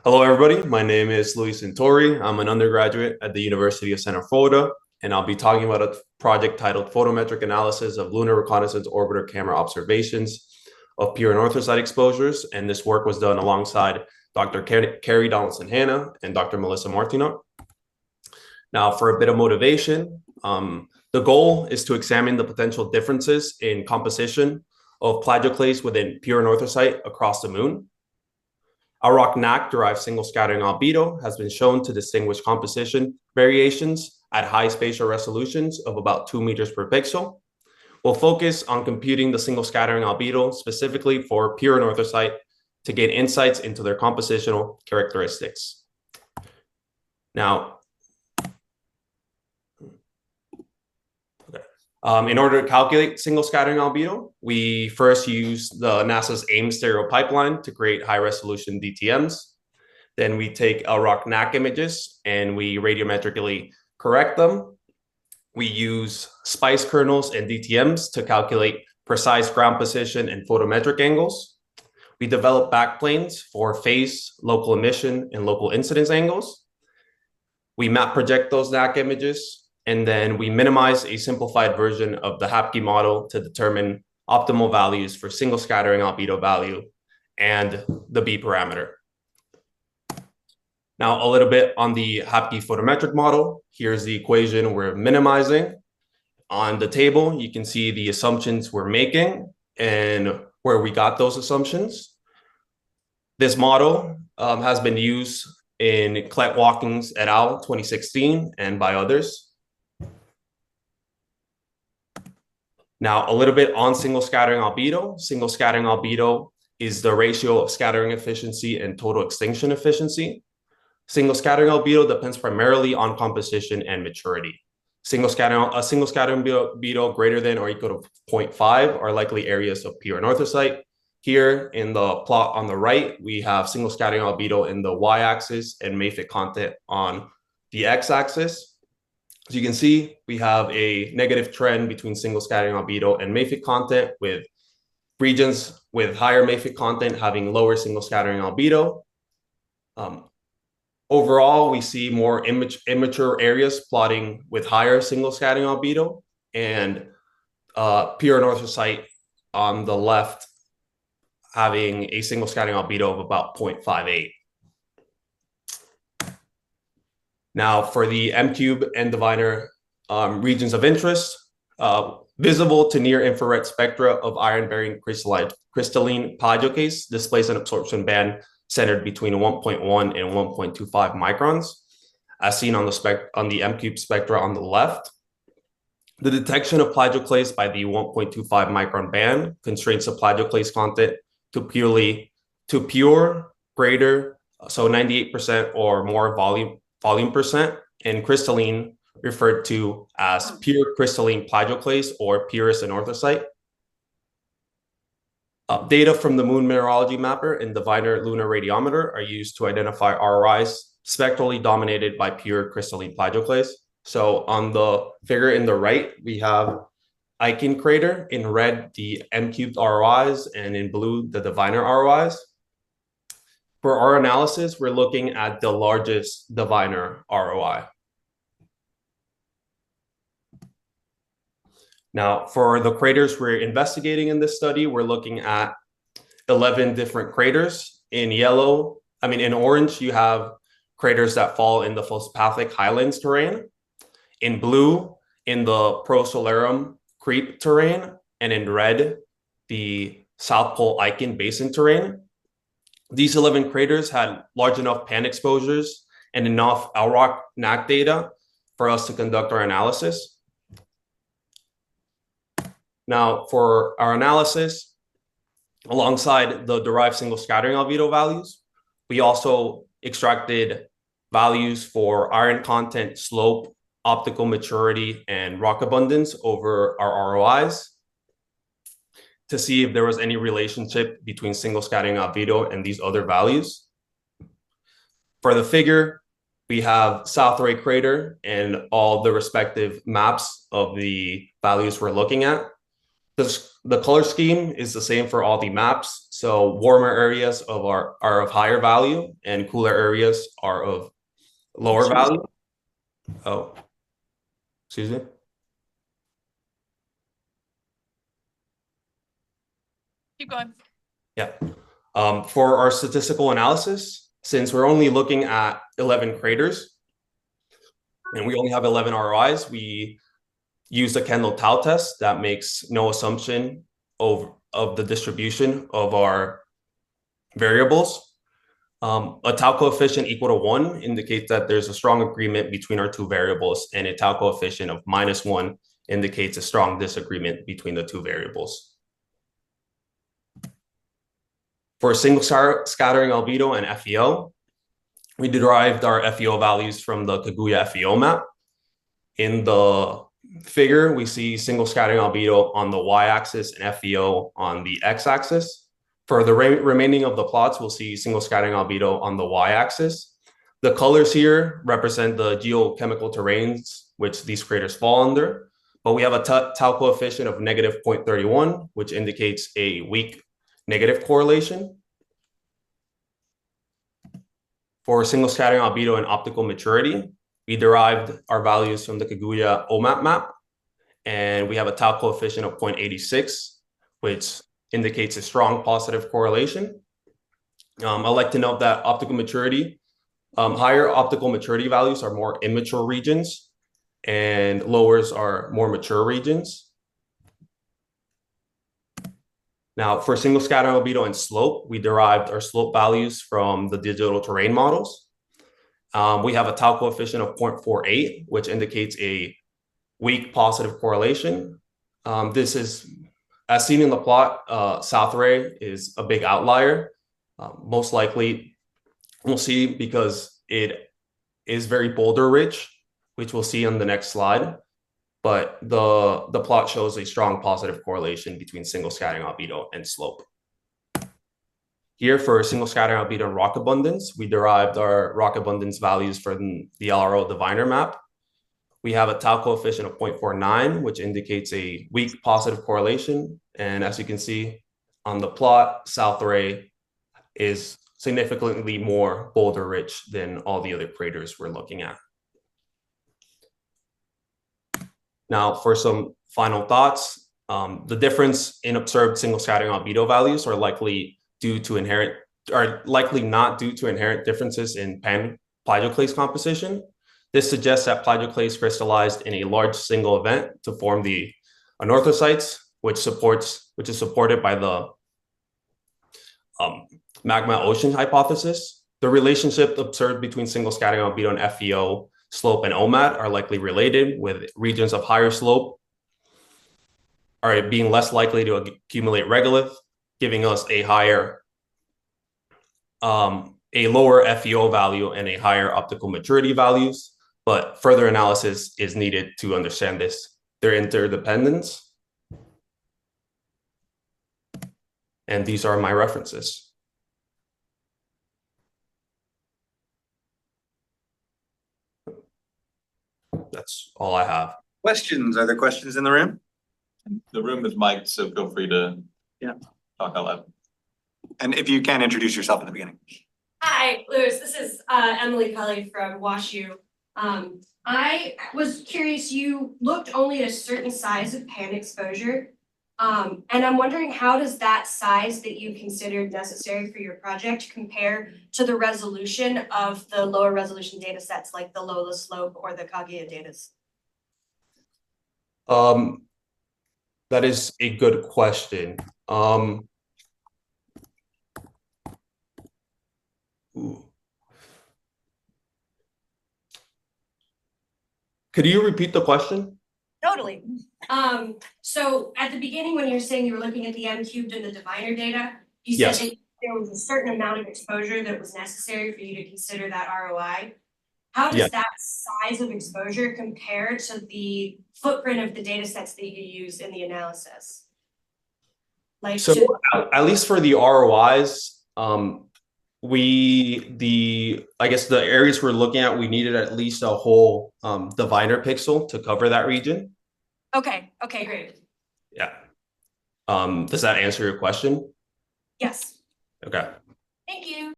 Hello, everybody. My name is Santori. I'm an undergraduate at the University of Santa Florida, and I'll be talking about a project titled Photometric Analysis of Lunar Reconnaissance Orbiter Camera Observations of Pure anorthosite Exposures. And this work was done alongside Dr. Carrie Donaldson-Hanna and Dr. Melissa Martino. Now, for a bit of motivation, the goal is to examine the potential differences in composition of plagioclase within pure anorthosite across the moon. Our rock NAC-derived single scattering albedo has been shown to distinguish composition variations at high spatial resolutions of about 2 meters per pixel. We'll focus on computing the single scattering albedo specifically for pure anorthosite to gain insights into their compositional characteristics. Now, in order to calculate single scattering albedo, we first use the NASA's AIM stereo pipeline to create high resolution DTMs. Then we take our rock NAC images and we radiometrically correct them. We use SPICE kernels and DTMs to calculate precise ground position and photometric angles. We develop backplanes for phase, local emission, and local incidence angles. We map project those NAC images, and then we minimize a simplified version of the Hapke model to determine optimal values for single scattering albedo value and the B parameter. Now, a little bit on the Hapke photometric model. Here's the equation we're minimizing. On the table, you can see the assumptions we're making and where we got those assumptions. This model has been used in Klett-Watkins et al. 2016 and by others. Now, a little bit on single scattering albedo. Single scattering albedo is the ratio of scattering efficiency and total extinction efficiency. Single scattering albedo depends primarily on composition and maturity. A single scattering albedo greater than or equal to 0.5 are likely areas of pure anorthosite. Here in the plot on the right, we have single scattering albedo in the y-axis and mafic content on the x-axis. As you can see, we have a negative trend between single scattering albedo and mafic content, with regions with higher mafic content having lower single scattering albedo. Overall, we see more immature areas plotting with higher single scattering albedo, and pure anorthosite on the left having a single scattering albedo of about 0.58. Now, for the M-cube and diviner regions of interest, visible to near infrared spectra of iron-bearing crystalline plagioclase displays an absorption band centered between 1.1 and 1.25 microns, as seen on the M-cube spectra on the left. The detection of plagioclase by the 1.25 micron band constrains the plagioclase content to pure, greater, so 98% or more volume percent, and crystalline, referred to as pure crystalline plagioclase or purest anorthosite. Data from the Moon Mineralogy Mapper and diviner lunar radiometer are used to identify ROIs spectrally dominated by pure crystalline plagioclase. So on the figure in the right, we have Aiken crater, in red the M-cubed ROIs, and in blue the diviner ROIs. For our analysis, we're looking at the largest diviner ROI. Now, for the craters we're investigating in this study, we're looking at 11 different craters. In orange, you have craters that fall in the phospathic highlands terrain. In blue, in the Prosolarum creep terrain, and in red, the South Pole Aiken Basin terrain. These 11 craters had large enough pan exposures and enough LROC NAC data for us to conduct our analysis. Now, for our analysis, alongside the derived single scattering albedo values, we also extracted values for iron content, slope, optical maturity, and rock abundance over our ROIs to see if there was any relationship between single scattering albedo and these other values. For the figure, we have South Ray crater and all the respective maps of the values we're looking at. The color scheme is the same for all the maps. So warmer areas are of higher value and cooler areas are of lower value. Oh, excuse me. Keep going. Yeah. For our statistical analysis, since we're only looking at 11 craters and we only have 11 ROIs, we use the Kendall-Tau test that makes no assumption of the distribution of our variables. A tau coefficient equal to 1 indicates that there's a strong agreement between our two variables, and a tau coefficient of -1 indicates a strong disagreement between the two variables. For a single scattering albedo and FEO, we derived our FEO values from the Kaguya FEO map. In the figure, we see single scattering albedo on the y-axis and FEO on the x-axis. For the remaining of the plots, we'll see single scattering albedo on the y-axis. The colors here represent the geochemical terrains which these craters fall under, but we have a tau coefficient of -0.31, which indicates a weak negative correlation. For single scattering albedo and optical maturity, we derived our values from the Kaguya OMAP map, and we have a tau coefficient of 0.86, which indicates a strong positive correlation. I'd like to note that optical maturity, higher optical maturity values are more immature regions, and lowers are more mature regions. Now, for single scattering albedo and slope, we derived our slope values from the digital terrain models. We have a tau coefficient of 0.48, which indicates a weak positive correlation. This is, as seen in the plot, south ray is a big outlier. Most likely, we'll see because it is very boulder rich, which we'll see on the next slide. But the plot shows a strong positive correlation between single scattering albedo and slope. Here for single scattering albedo and rock abundance, we derived our rock abundance values from the LRO diviner map. We have a tau coefficient of 0.49, which indicates a weak positive correlation. And as you can see on the plot, south ray is significantly more boulder rich than all the other craters we're looking at. Now, for some final thoughts, the difference in observed single scattering albedo values are likely not due to inherent differences in pan plagioclase composition. This suggests that plagioclase crystallized in a large single event to form the anorthosites, which is supported by the magma ocean hypothesis. The relationship observed between single scattering albedo and FEO, slope, and OMAT are likely related, with regions of higher slope are being less likely to accumulate regolith, giving us a lower FEO value and a higher optical maturity values. But further analysis is needed to understand their interdependence. And these are my references. That's all I have. Questions? Are there questions in the room? The room is mic'd, so feel free to talk out loud. And if you can, introduce yourself at the beginning. Hi, Lewis. This is Emily Cully from WashU. I was curious, you looked only at a certain size of pan exposure. And I'm wondering, how does that size that you considered necessary for your project compare to the resolution of the lower resolution data sets like the Lola slope or the Kaguya datas? That is a good question. Could you repeat the question? Totally. So at the beginning, when you were saying you were looking at the M cubed and the diviner data, you said that there was a certain amount of exposure that was necessary for you to consider that ROI. How does that size of exposure compare to the footprint of the data sets that you use in the analysis? Like, so at least for the ROIs, I guess the areas we're looking at, we needed at least a whole diviner pixel to cover that region. Okay, great. Yeah. Does that answer your question? Yes, Okay. thank you.